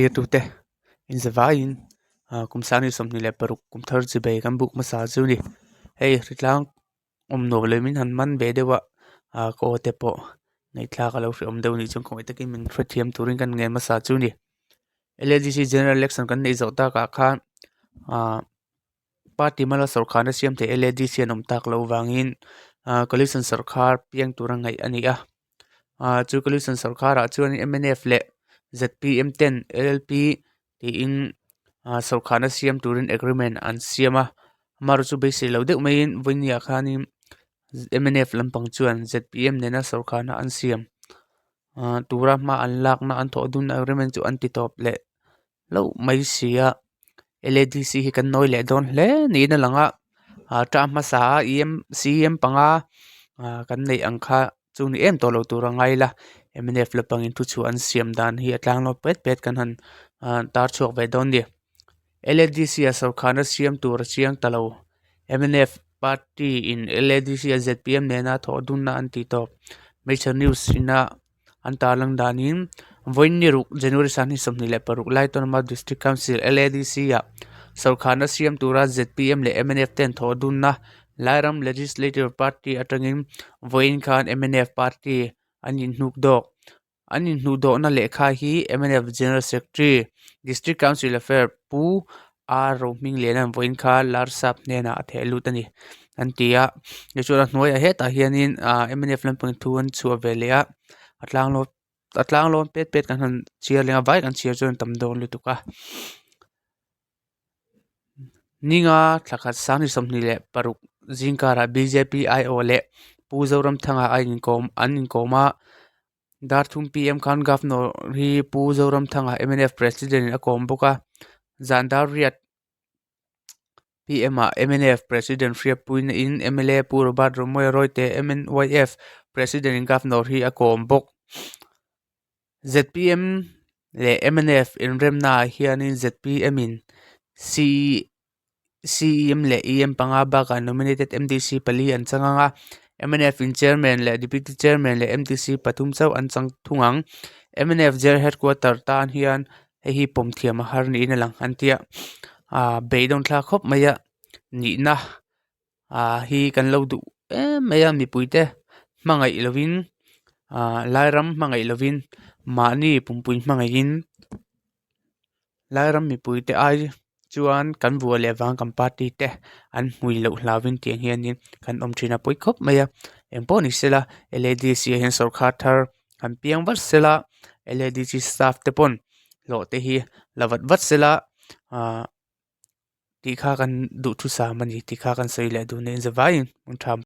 clear tu te in zawain kum sani somni le paruk kum thar chi be kan buk ma sa chu ni hei ritlang no le min han man be dewa ko te po nei thla ka lo om deu ni chung koi takin min thriam turin kan nge ma sa chu ni LADC general election kan nei zota ka khan party mala Sorkhar na siam te LADC anom tak lo wangin coalition Sorkhar Piang turangai ani chu coalition Sorkhar chuan MNF le ZPM 10 LLP ti in Sorkhar na siam turin agreement an siama maru chu be se lo deuh mai in voinia khanin MNF lampang chuan ZPM nena Sorkhar na an siam tura ma an lak na an tho dun agreement chu an ti top le lo mai sia LADC hi kan noi le Dâwn hle ni na langa tra ma sa CM panga kan nei angkha chu ni em to lo tura ngai la MNF lapang in thu chu an siam dan hi atlang lo pet kan han tar chok ve Dâwn ni LADC a Sorkhar na siam tur chiang talo MNF party in LADC a ZPM nena tho dun na an ti top major news ina an tarlang danin voin ni ruk January sani somni le paruk lai tonma district council LADC ya Sorkhar na siam tura ZPM le MNF 10 tho dun na lairam legislative party atangin voin khan MNF party anin hnuk dok na lekha hi MNF general secretary district council affair pu ro ming lenan voin kha lar sap nena athelu tani antia yechura hnuai a heta hianin MNF lampang thu an chu avelea atlang lo pet kan han chiar lenga vai kan chiar chuan tam dawr lutuka ninga thlakhat sani somni le paruk jingkara BJP IO le puzoram thanga anin koma darthum PM khan governor hi puzoram thanga MNF president a kom boka zandar riat PM MNF president Fria Puin in MLA Purbat Romoy Roite MNYF president in governor hi a kom bok ZPM le MNF in remna hianin ZPM in CEM le EM panga baka nominated MDC pali an changanga MNF in chairman le deputy chairman le MDC pathum chau an chang thungang MNF jer headquarter tan hian hi pom thiam har ni na lang antia beidong thla khop maya ni na hi kan lo du maya mi puite mangai lovin lairam mangai lovin mani pumpuin mangain lairam mi puite ai chuan kan vua le wang kam party te an hui lo hlawin tiang hianin kan om thina poi khop maya empo ni sela LADC hen Sorkhar thar kan piang wat sela LADC staff te pon lo te hi lawat wat sela ti kha kan du thu sa mani ti kha kan sei le du ne zawain un tham